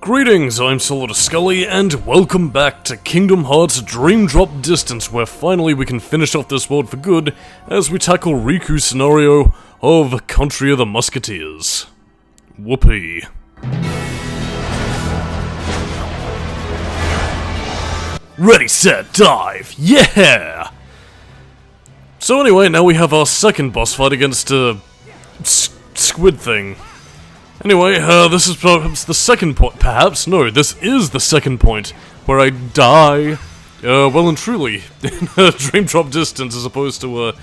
Greetings, I'm Solidus-Skully, and welcome back to Kingdom Hearts Dream Drop Distance, where finally we can finish off this world for good as we tackle Riku's scenario of Country of the Musketeers. Whoopee. Ready, set, dive! Yeah! So anyway, now we have our second boss fight against a squid thing. Anyway, this is perhaps the second point. Perhaps? No, this is the second point where I die, well and truly, in Dream Drop Distance, as opposed to,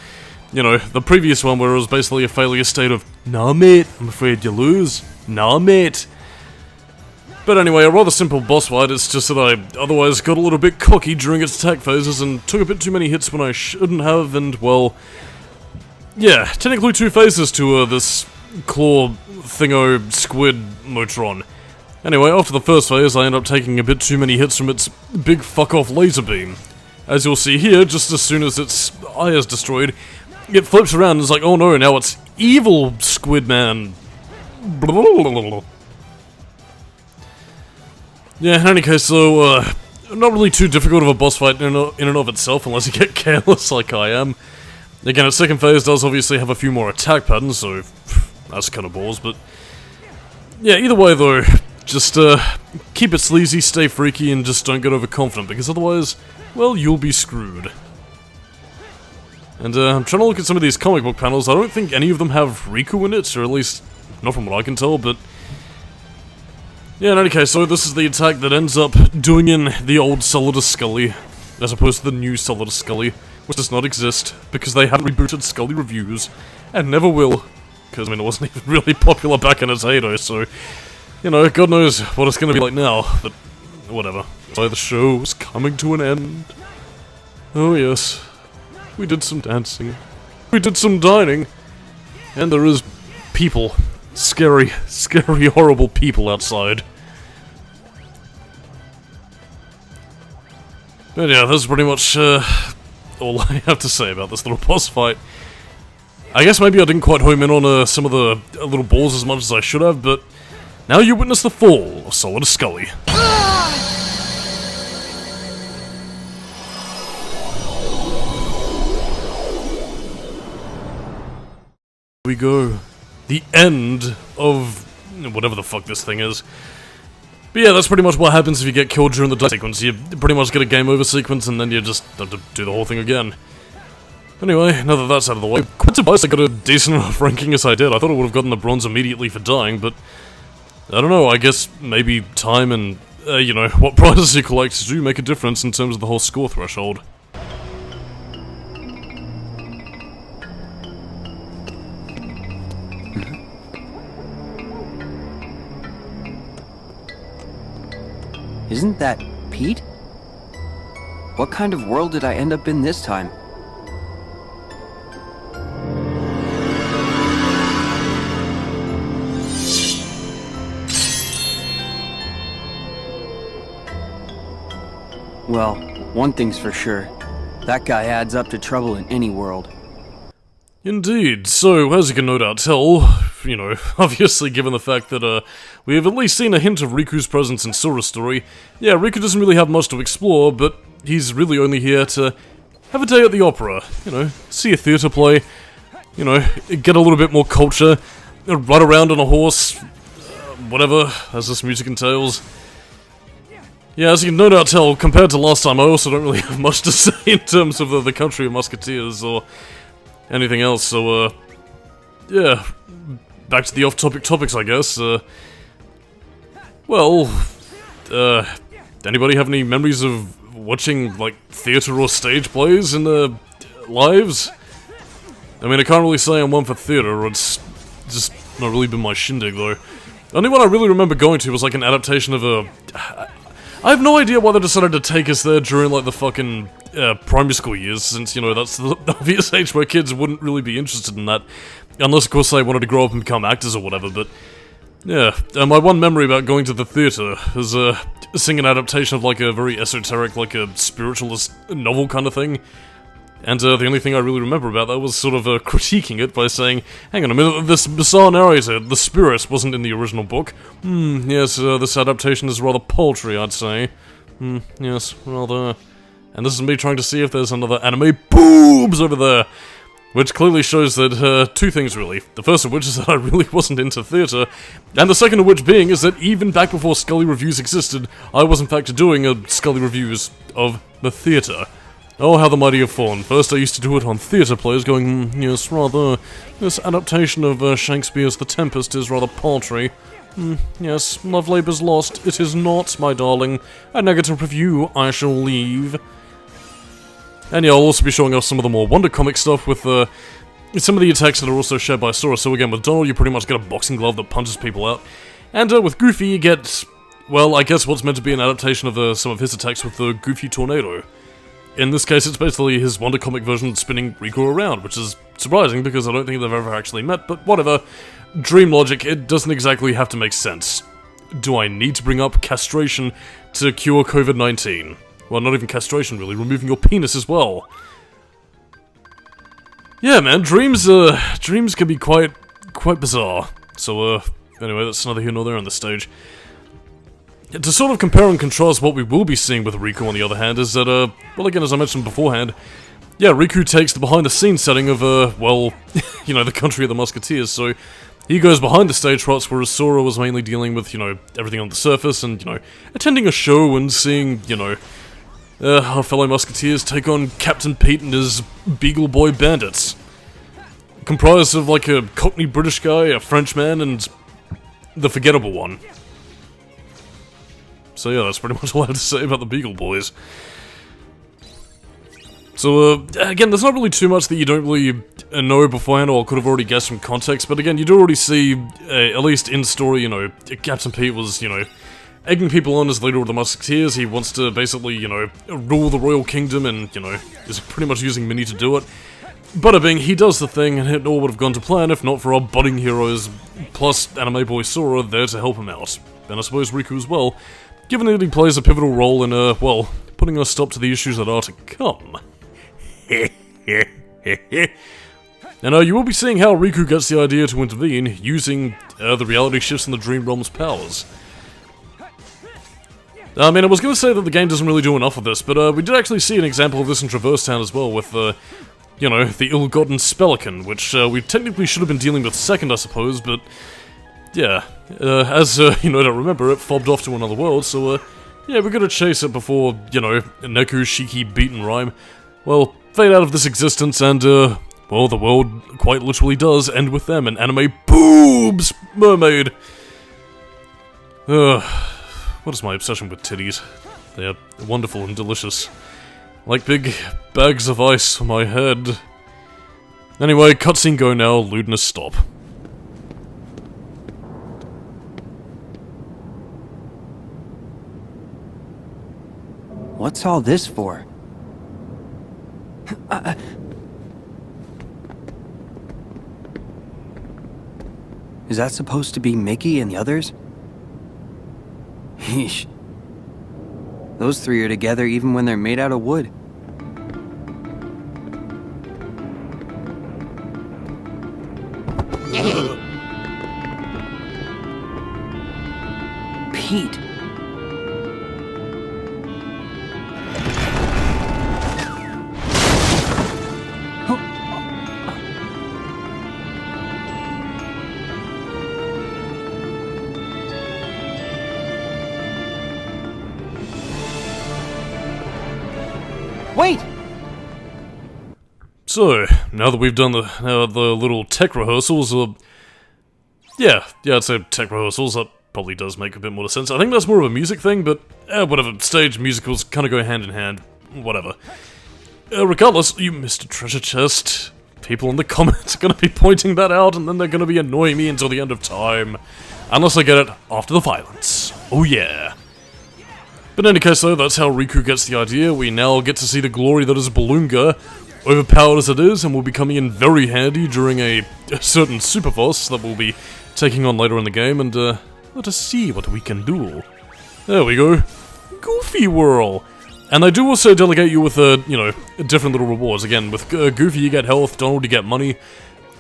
the previous one where it was basically a failure state of, nah mate, I'm afraid you lose. Nah mate. But anyway, a rather simple boss fight. It's just that I otherwise got a little bit cocky during its attack phases and took a bit too many hits when I shouldn't have, and, well, yeah, technically two phases to, this claw thingo squid motron. Anyway, after the first phase, I end up taking a bit too many hits from its big fuck-off laser beam. As you'll see here, just as soon as its eye is destroyed, it flips around and is like, oh no, now it's evil Squid Man. Yeah, in any case, so, not really too difficult of a boss fight in and of itself, unless you get careless like I am. Again, its second phase does obviously have a few more attack patterns, so that's kind of balls, but yeah, either way though, just keep it sleazy, stay freaky, and just don't get overconfident, because otherwise, well, you'll be screwed. And I'm trying to look at some of these comic book panels. I don't think any of them have Riku in it, or at least not from what I can tell, but yeah, in any case, so this is the attack that ends up doing in the old Solidus-Skully, as opposed to the new Solidus-Skully, which does not exist, because they haven't rebooted Skully reviews, and never will. Because, I mean, it wasn't even really popular back in its heyday, so, you know, God knows what it's gonna be like now, but whatever. So the show is coming to an end. Oh yes, we did some dancing, we did some dining, and there is people. Scary, scary, horrible people outside. But yeah, that's pretty much, all I have to say about this little boss fight. I guess maybe I didn't quite home in on some of the little balls as much as I should have, but now you witness the fall of Solidus-Skully. Here we go. The end of whatever the fuck this thing is. But yeah, that's pretty much what happens if you get killed during the death sequence. You pretty much get a game over sequence and then you just have to do the whole thing again. Anyway, now that that's out of the way, quite surprised I got a decent enough ranking as I did. I thought I would have gotten the bronze immediately for dying, but I don't know, I guess maybe time and, what prizes you collect do make a difference in terms of the whole score threshold. Isn't that Pete? What kind of world did I end up in this time? Well, one thing's for sure. That guy adds up to trouble in any world. Indeed. So, as you can no doubt tell, obviously given the fact that, we have at least seen a hint of Riku's presence in Sora's story, yeah, Riku doesn't really have much to explore, but he's really only here to have a day at the opera, see a theatre play, get a little bit more culture, ride around on a horse, whatever, as this music entails. Yeah, as you can no doubt tell, compared to last time, I also don't really have much to say in terms of the Country of Musketeers, or anything else, so, yeah, back to the off-topic topics, I guess. Anybody have any memories of watching, like, theatre or stage plays in their lives? I mean, I can't really say I'm one for theatre, it's just not really been my shindig, though. The only one I really remember going to was, like, an adaptation of a... I have no idea why they decided to take us there during, like, the fucking primary school years, since, that's the obvious age where kids wouldn't really be interested in that. Unless, of course, they wanted to grow up and become actors or whatever, but yeah. My one memory about going to the theatre is seeing an adaptation of, like, a very esoteric, like, a spiritualist novel kind of thing. And the only thing I really remember about that was sort of critiquing it by saying, hang on a minute, this bizarre narrator, the spirit, wasn't in the original book. Yes, this adaptation is rather paltry, I'd say. Yes, rather... And this is me trying to see if there's another anime boobs over there. Which clearly shows that, two things really. The first of which is that I really wasn't into theatre, and the second of which being is that even back before Skully Reviews existed, I was in fact doing a Skully Reviews of the theatre. Oh, how the mighty have fallen. First I used to do it on theatre plays, going, yes, rather, this adaptation of Shakespeare's The Tempest is rather paltry. Yes, love labour's lost. It is not, my darling. A negative review, I shall leave. And yeah, I'll also be showing off some of the more Wonder Comic stuff with some of the attacks that are also shared by Sora. So again, with Donald, you pretty much get a boxing glove that punches people out. And with Goofy, you get, well, I guess what's meant to be an adaptation of some of his attacks with the Goofy Tornado. In this case, it's basically his Wonder Comic version spinning Riku around, which is surprising because I don't think they've ever actually met, but whatever. Dream logic, it doesn't exactly have to make sense. Do I need to bring up castration to cure COVID-19? Well, not even castration, really. Removing your penis as well. Yeah, man, dreams can be quite bizarre. So, anyway, that's neither here nor there on this stage. To sort of compare and contrast what we will be seeing with Riku, on the other hand, is that, well, again, as I mentioned beforehand, yeah, Riku takes the behind-the-scenes setting of, well, you know, the country of the Musketeers, so he goes behind the stage trots, whereas Sora was mainly dealing with, you know, everything on the surface, and, you know, attending a show and seeing, you know, our fellow Musketeers take on Captain Pete and his Beagle Boy bandits. Comprised of, like, a Cockney British guy, a Frenchman, and the forgettable one. So yeah, that's pretty much all I have to say about the Beagle Boys. So, again, there's not really too much that you don't really know beforehand, or could have already guessed from context, but again, you do already see, at least in story, you know, Captain Pete was, you know, egging people on as leader of the Musketeers. He wants to basically, you know, rule the Royal Kingdom, and, you know, is pretty much using Minnie to do it. Bada bing, he does the thing, and it all would have gone to plan if not for our budding heroes, plus Anime Boy Sora, there to help him out. And I suppose Riku as well, given that he plays a pivotal role in, well, putting a stop to the issues that are to come. And you will be seeing how Riku gets the idea to intervene, using the reality shifts in the Dream Realm's powers. I mean, I was going to say that the game doesn't really do enough of this, but we did actually see an example of this in Traverse Town as well, with, you know, the ill-gotten Spelican, which we technically should have been dealing with second, I suppose, but yeah, as you know, don't remember, it fobbed off to another world, so yeah, we're gonna chase it before, you know, Neku, Shiki, Beat, and Rhyme, well, fade out of this existence, and well, the world quite literally does end with them, an anime boobs mermaid. What is my obsession with titties? They are wonderful and delicious. Like big bags of ice on my head. Anyway, cutscene go now, lewdness stop. What's all this for? Is that supposed to be Mickey and the others? Yeesh. Those three are together even when they're made out of wood. Pete. Wait! So, now that we've done the little tech rehearsals, yeah, I'd say tech rehearsals, that probably does make a bit more sense. I think that's more of a music thing, but whatever, stage musicals kind of go hand in hand, whatever. Regardless, you missed a treasure chest. People in the comments are going to be pointing that out, and then they're going to be annoying me until the end of time. Unless I get it after the violence. Oh yeah. But in any case though, that's how Riku gets the idea. We now get to see the glory that is Balloonga, overpowered as it is, and will be coming in very handy during a certain super boss that we'll be taking on later in the game, and let us see what we can do. There we go. Goofy Whirl! And they do also delegate you with, you know, different little rewards. Again, with Goofy you get health, Donald you get money,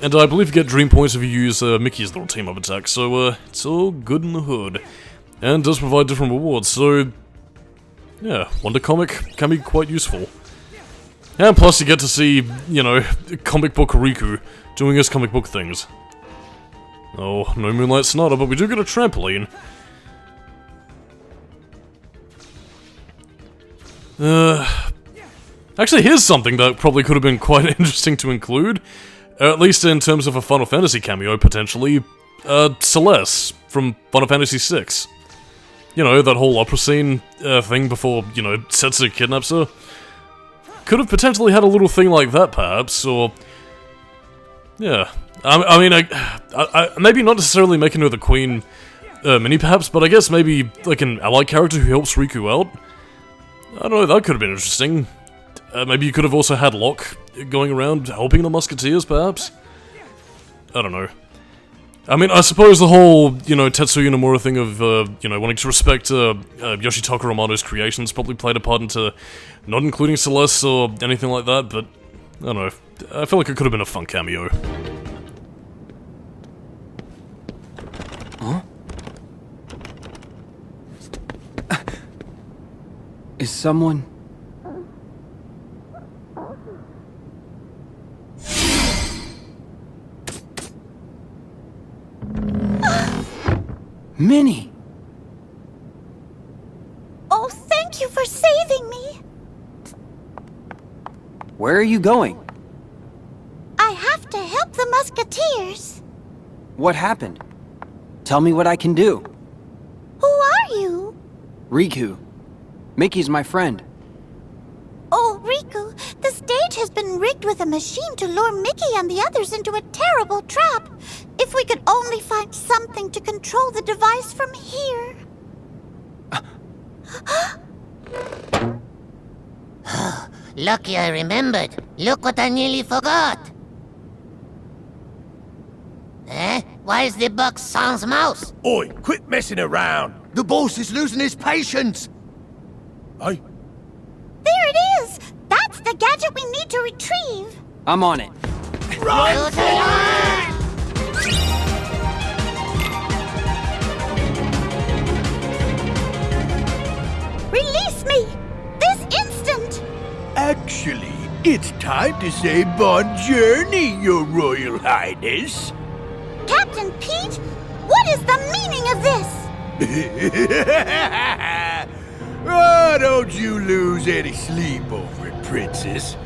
and I believe you get dream points if you use Mickey's little team-up attack, so it's all good in the hood. And does provide different rewards, so yeah, Wonder Comic can be quite useful. And plus you get to see, you know, comic book Riku doing his comic book things. Oh, no Moonlight Sonata, but we do get a trampoline. Actually, here's something that probably could have been quite interesting to include. At least in terms of a Final Fantasy cameo, potentially. Celes from Final Fantasy VI. You know, that whole opera scene thing before, you know, Setsu kidnaps her. Could have potentially had a little thing like that, perhaps, or... Yeah. I mean, maybe not necessarily making her the Queen mini, perhaps, but I guess maybe, like, an allied character who helps Riku out. I don't know, that could have been interesting. Maybe you could have also had Locke going around helping the Musketeers, perhaps? I don't know. I mean, I suppose the whole, you know, Tetsuya Nomura thing of, you know, wanting to respect Yoshitaka Amano's creations probably played a part into not including Celes or anything like that, but I don't know. I feel like it could have been a fun cameo. Huh? Is someone... Minnie! Oh, thank you for saving me! Where are you going? I have to help the Musketeers. What happened? Tell me what I can do. Who are you? Riku. Mickey's my friend. Oh, Riku, the stage has been rigged with a machine to lure Mickey and the others into a terrible trap. If we could only find something to control the device from here. Lucky I remembered. Look what I nearly forgot. Eh? Why is the box sans mouse? Oi, quit messing around! The boss is losing his patience! Aye? There it is! That's the gadget we need to retrieve! I'm on it. Run for it! Release me! This instant! Actually, it's time to say bon journey, your royal highness. Captain Pete, what is the meaning of this? Oh, don't you lose any sleep over it, princess.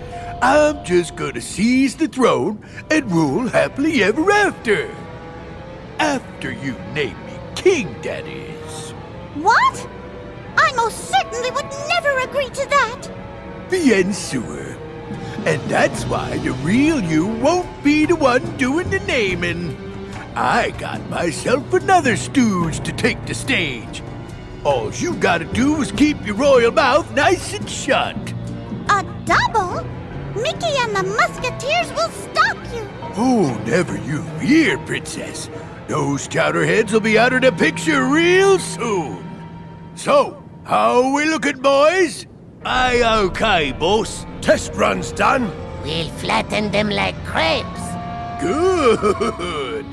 I'm just gonna seize the throne and rule happily ever after. After you name me king, that is. What? I most certainly would never agree to that! Bien sûr. And that's why the real you won't be the one doing the naming. I got myself another stooge to take the stage. All you gotta do is keep your royal mouth nice and shut. A double? Mickey and the Musketeers will stop you! Oh, never you fear, princess. Those chowderheads will be out of the picture real soon. So, how are we looking, boys? Aye, okay, boss. Test run's done. We'll flatten them like crepes. Good.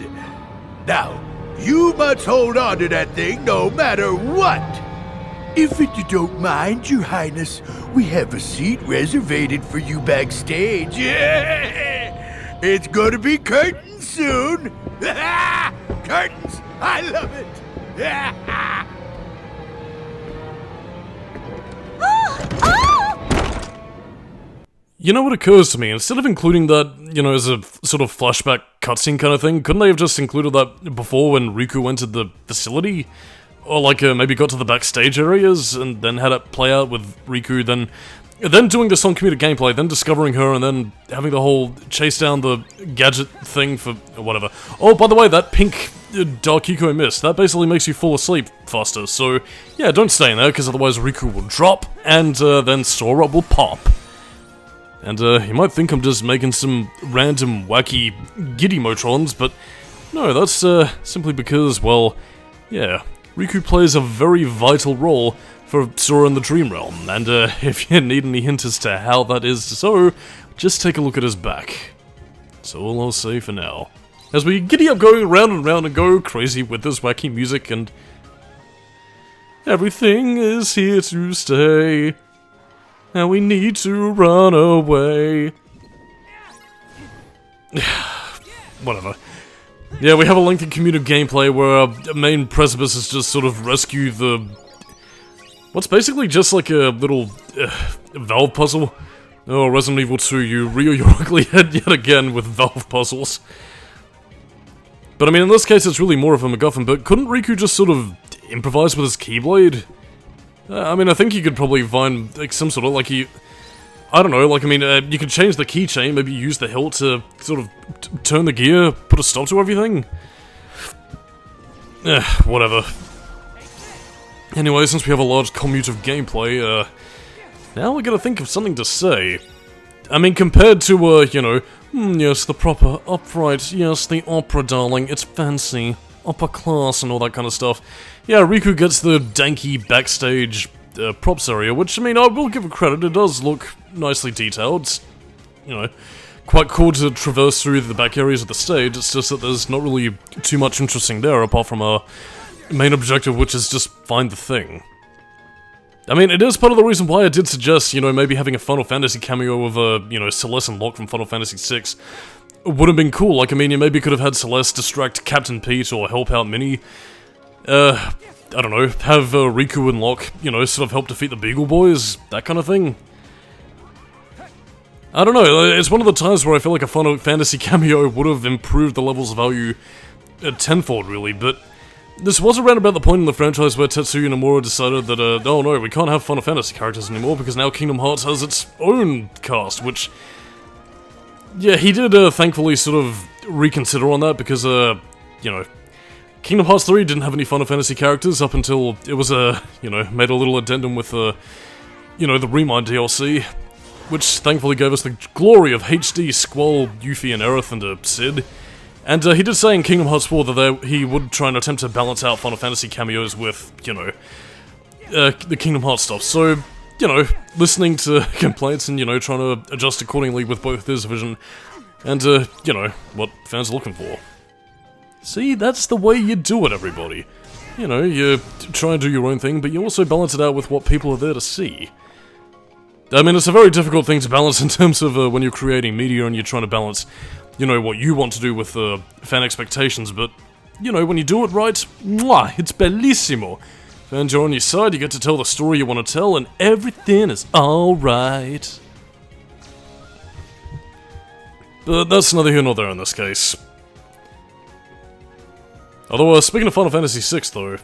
Now, you must hold on to that thing no matter what. If you don't mind, your highness, we have a seat reservated for you backstage. It's gonna be curtains soon. Curtains, I love it. You know what occurs to me? Instead of including that, you know, as a sort of flashback cutscene kind of thing, couldn't they have just included that before when Riku entered the facility? Or like maybe got to the backstage areas and then had it play out with Riku, then doing this on computer gameplay, then discovering her and then having the whole chase down the gadget thing for whatever. Oh, by the way, that pink Dark Eco Mist, that basically makes you fall asleep faster, so yeah, don't stay in there, because otherwise Riku will drop, and then Sora will pop. And you might think I'm just making some random wacky giddy motrons, but no, that's simply because, well, yeah, Riku plays a very vital role for for Sora in the Dream Realm, and if you need any hint as to how that is so, just take a look at his back. That's all I'll say for now. As we giddy up going round and round and go crazy with this wacky music, and everything is here to stay, and we need to run away. Whatever. Yeah, we have a lengthy commute of gameplay where our main precipice is just sort of rescue the... what's basically just like a little valve puzzle. Oh, Resident Evil 2, you rear your ugly head yet again with valve puzzles. But I mean, in this case it's really more of a MacGuffin, but couldn't Riku just sort of improvise with his Keyblade? I mean, I think you could probably find, like, some sort of, like, I don't know, like, I mean, you could change the keychain, maybe use the hilt to sort of turn the gear, put a stop to everything. Whatever. Anyway, since we have a large commute of gameplay, now we gotta think of something to say. I mean, compared to, you know, yes, the proper, upright, yes, the opera, darling, it's fancy, upper class and all that kind of stuff. Yeah, Riku gets the danky backstage props area, which, I mean, I will give it credit, it does look nicely detailed. It's, you know, quite cool to traverse through the back areas of the stage, it's just that there's not really too much interesting there, apart from our main objective, which is just find the thing. I mean, it is part of the reason why I did suggest, you know, maybe having a Final Fantasy cameo of, you know, Celes and Locke from Final Fantasy VI would have been cool. Like, I mean, you maybe could have had Celes distract Captain Pete or help out Minnie. I don't know, have Riku and Locke, you know, sort of help defeat the Beagle Boys, that kind of thing. I don't know, it's one of the times where I feel like a Final Fantasy cameo would have improved the levels of value tenfold, really, but this was around about the point in the franchise where Tetsuya Nomura decided that, oh no, we can't have Final Fantasy characters anymore because now Kingdom Hearts has its own cast, which, yeah, he did thankfully sort of reconsider on that because, you know, Kingdom Hearts 3 didn't have any Final Fantasy characters up until it was, you know, made a little addendum with, you know, the Remind DLC, which thankfully gave us the glory of HD, Squall, Yuffie, and Aerith, and Sid. And he did say in Kingdom Hearts 4 that he would try and attempt to balance out Final Fantasy cameos with, you know, the Kingdom Hearts stuff. So, you know, listening to complaints and, you know, trying to adjust accordingly with both his vision and, you know, what fans are looking for. See, that's the way you do it, everybody. You know, you try and do your own thing, but you also balance it out with what people are there to see. I mean, it's a very difficult thing to balance in terms of when you're creating media and you're trying to balance, you know, what you want to do with fan expectations, but, you know, when you do it right, mwah, it's bellissimo. Fans are on your side, you get to tell the story you want to tell, and everything is alright. But that's neither here nor there in this case. Although, speaking of Final Fantasy VI, though,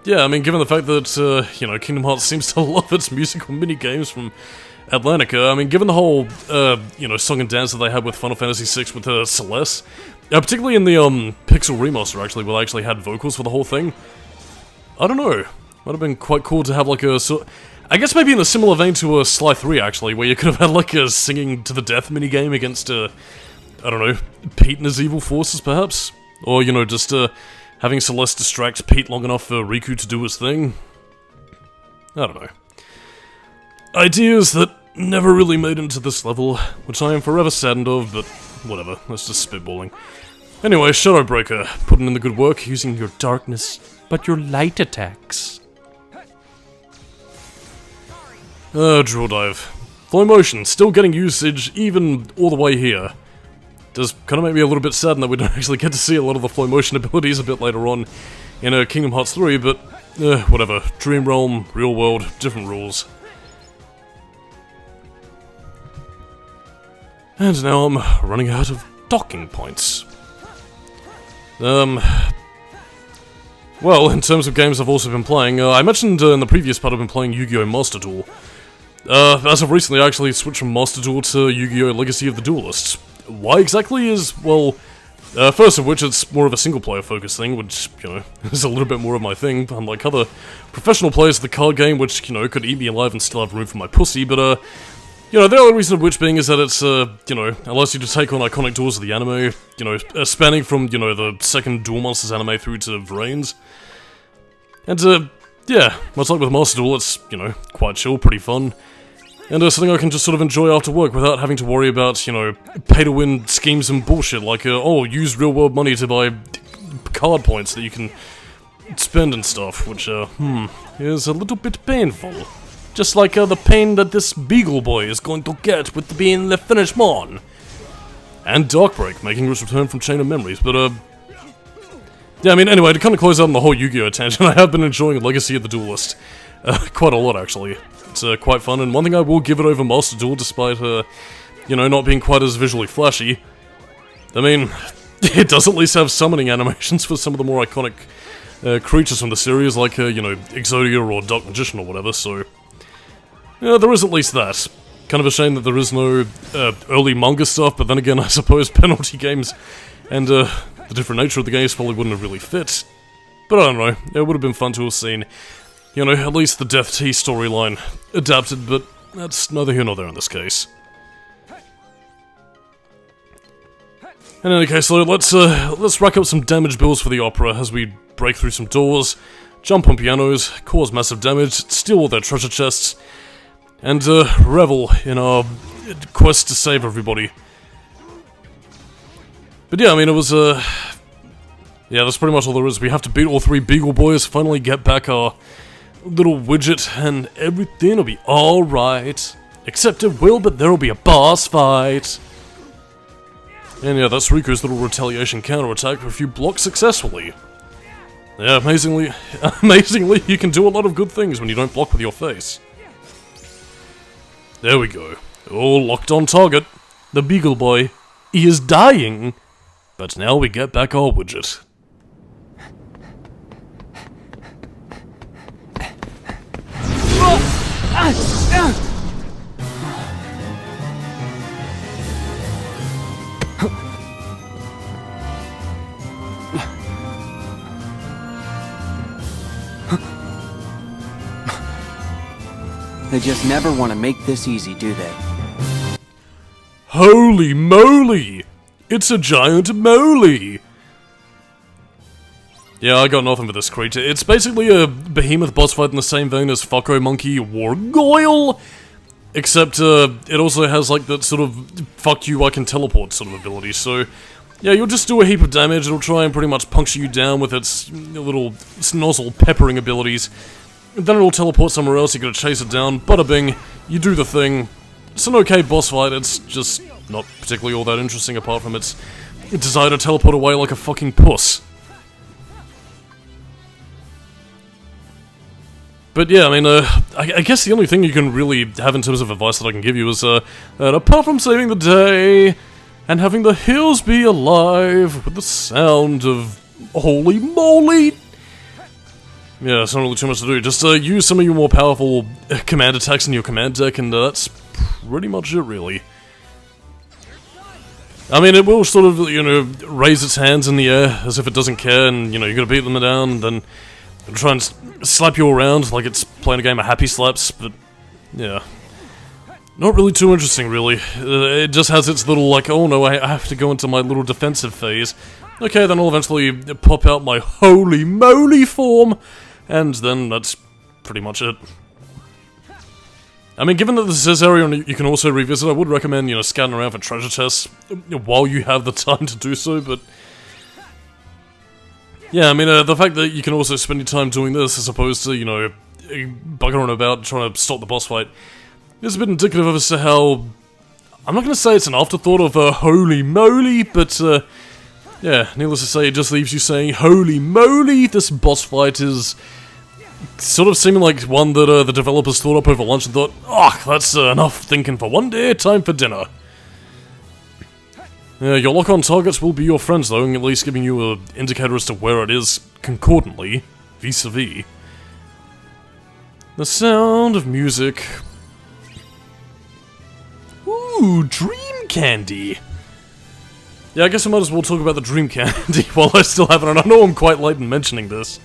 yeah, I mean, given the fact that, you know, Kingdom Hearts seems to love its musical mini-games from Atlantica, I mean, given the whole, you know, song and dance that they had with Final Fantasy VI with Celes, particularly in the, Pixel remaster, actually, where they actually had vocals for the whole thing, I don't know, might have been quite cool to have, like, I guess maybe in a similar vein to Sly 3, actually, where you could have had, like, a singing to the death minigame against, I don't know, Pete and his evil forces, perhaps? Or, you know, just, having Celes distract Pete long enough for Riku to do his thing? I don't know. Ideas that never really made it to this level, which I am forever saddened of, but whatever, that's just spitballing. Anyway, Shadowbreaker, putting in the good work, using your darkness, but your light attacks. Drill Dive. Flow Motion, still getting usage, even all the way here. Does kind of make me a little bit saddened that we don't actually get to see a lot of the Flow Motion abilities a bit later on in Kingdom Hearts 3, but whatever. Dream Realm, real world, different rules. And now I'm running out of docking points. Well, in terms of games I've also been playing, I mentioned in the previous part I've been playing Yu-Gi-Oh! Master Duel. As of recently, I actually switched from Master Duel to Yu-Gi-Oh! Legacy of the Duelists. Why exactly is, well, first of which it's more of a single-player focused thing, which, you know, is a little bit more of my thing, unlike other professional players of the card game, which, you know, could eat me alive and still have room for my pussy, but, you know, the other reason of which being is that it's, you know, allows you to take on iconic duels of the anime, you know, spanning from, you know, the second Duel Monsters anime through to Vrains. And, you yeah, much like with Master Duel, it's, you know, quite chill, pretty fun. And something I can just sort of enjoy after work without having to worry about, you know, pay-to-win schemes and bullshit, like, oh, use real-world money to buy card points that you can spend and stuff, which, is a little bit painful. Just like the pain that this Beagle Boy is going to get with being the finish mon. And Darkbreak, making its return from Chain of Memories, but, yeah, I mean, anyway, to kind of close out on the whole Yu-Gi-Oh! Tangent, I have been enjoying Legacy of the Duelist. Quite a lot, actually. It's quite fun, and one thing I will give it over Master Duel, despite, you know, not being quite as visually flashy. I mean, it does at least have summoning animations for some of the more iconic creatures from the series, like, you know, Exodia or Dark Magician or whatever, so... Yeah, there is at least that. Kind of a shame that there is no early manga stuff, but then again, I suppose penalty games and the different nature of the games probably wouldn't have really fit. But I don't know, it would have been fun to have seen, you know, at least the Death Tea storyline adapted, but that's neither here nor there in this case. In any case, though, let's rack up some damage bills for the opera as we break through some doors, jump on pianos, cause massive damage, steal all their treasure chests, and revel in our quest to save everybody. But yeah, I mean, it was, yeah, that's pretty much all there is. We have to beat all three Beagle Boys, finally get back our little widget, and everything will be alright. Except it will, but there'll be a boss fight. And yeah, that's Riku's little retaliation counterattack if you block successfully. Yeah, amazingly, you can do a lot of good things when you don't block with your face. There we go. All locked on target. The Beagle Boy, he is dying. But now we get back our widget. They just never want to make this easy, do they? Holy moly! It's a giant moly! Yeah, I got nothing for this creature. It's basically a behemoth boss fight in the same vein as Fucko Monkey Wargoyle, except it also has like that sort of fuck you I can teleport sort of ability, so yeah, you'll just do a heap of damage, it'll try and pretty much puncture you down with its little snozzle peppering abilities. Then it'll teleport somewhere else, you gotta chase it down, bada bing, you do the thing. It's an okay boss fight, it's just not particularly all that interesting apart from its desire to teleport away like a fucking puss. But yeah, I mean, I guess the only thing you can really have in terms of advice that I can give you is, that apart from saving the day, and having the hills be alive with the sound of holy moly, yeah, it's not really too much to do. Just use some of your more powerful command attacks in your command deck, and that's pretty much it, really. I mean, it will sort of, you know, raise its hands in the air as if it doesn't care, and, you know, you're gonna beat them down, then try and slap you around like it's playing a game of happy slaps, but yeah. Not really too interesting, really. It just has its little, like, oh no, I have to go into my little defensive phase. Okay, then I'll eventually pop out my holy moly form, and then that's pretty much it. I mean, given that this is area you can also revisit, I would recommend, you know, scanning around for treasure chests while you have the time to do so, but yeah, I mean, the fact that you can also spend your time doing this as opposed to, you know, buggering about trying to stop the boss fight is a bit indicative of as to how, I'm not going to say it's an afterthought of holy moly, but yeah, needless to say, it just leaves you saying, holy moly, this boss fight is sort of seeming like one that the developers thought up over lunch and thought, oh, that's enough thinking for one day, time for dinner. Your lock-on targets will be your friends though, and at least giving you an indicator as to where it is concordantly, vis-a-vis. The sound of music. Ooh, Dream Candy! Yeah, I guess I might as well talk about the Dream Candy while I still have it, and I know I'm quite late in mentioning this.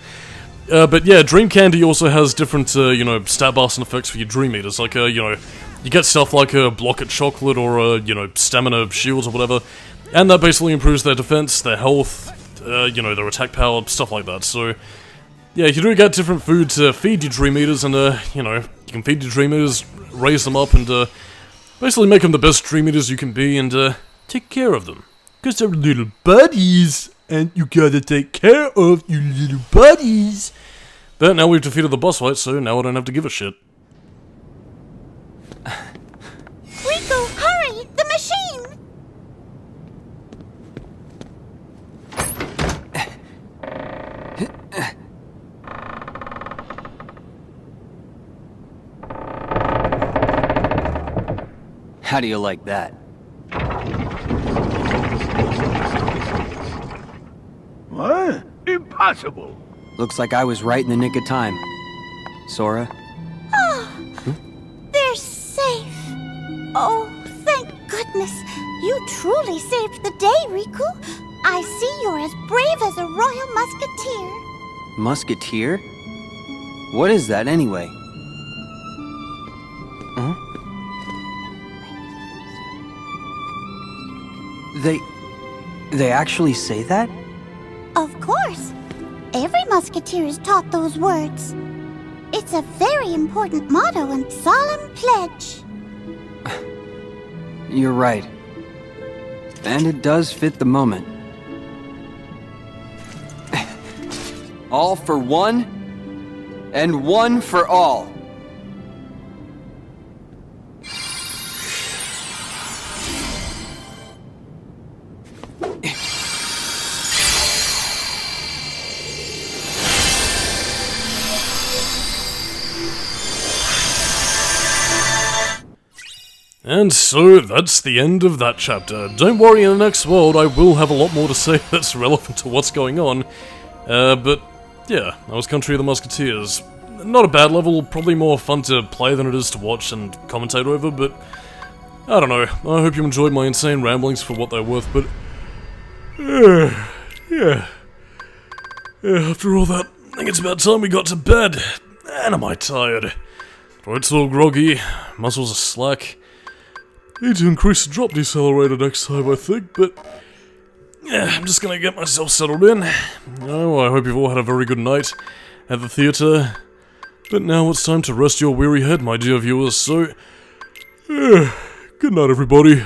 But yeah, Dream Candy also has different, you know, stat bars and effects for your Dream Eaters, like, you know, you get stuff like block at chocolate or, you know, stamina shields or whatever, and that basically improves their defense, their health, you know, their attack power, stuff like that, so yeah, you do get different food to feed your Dream Eaters, and, you know, you can feed your Dream Eaters, raise them up, and, basically make them the best Dream Eaters you can be, and, take care of them. Because they're little buddies, and you gotta take care of your little buddies. But now we've defeated the boss fight, so now I don't have to give a shit. Riku, hurry! The machine! How do you like that? What? Impossible. Looks like I was right in the nick of time. Sora? They're safe. Oh, thank goodness. You truly saved the day, Riku. I see you're as brave as a royal musketeer. Musketeer? What is that anyway? Huh? They actually say that? Of course. Every musketeer is taught those words. It's a very important motto and solemn pledge. You're right. And it does fit the moment. All for one, and one for all. And so, that's the end of that chapter. Don't worry, in the next world I will have a lot more to say that's relevant to what's going on. But, yeah, that was Country of the Musketeers. Not a bad level, probably more fun to play than it is to watch and commentate over, but... I don't know, I hope you enjoyed my insane ramblings for what they're worth, but... Yeah, after all that, I think it's about time we got to bed. And am I tired? Throat's all groggy, muscles are slack. Need to increase the drop decelerator next time, I think, but... Yeah, I'm just gonna get myself settled in. Oh, I hope you've all had a very good night at the theatre. But now it's time to rest your weary head, my dear viewers, so... good night, everybody.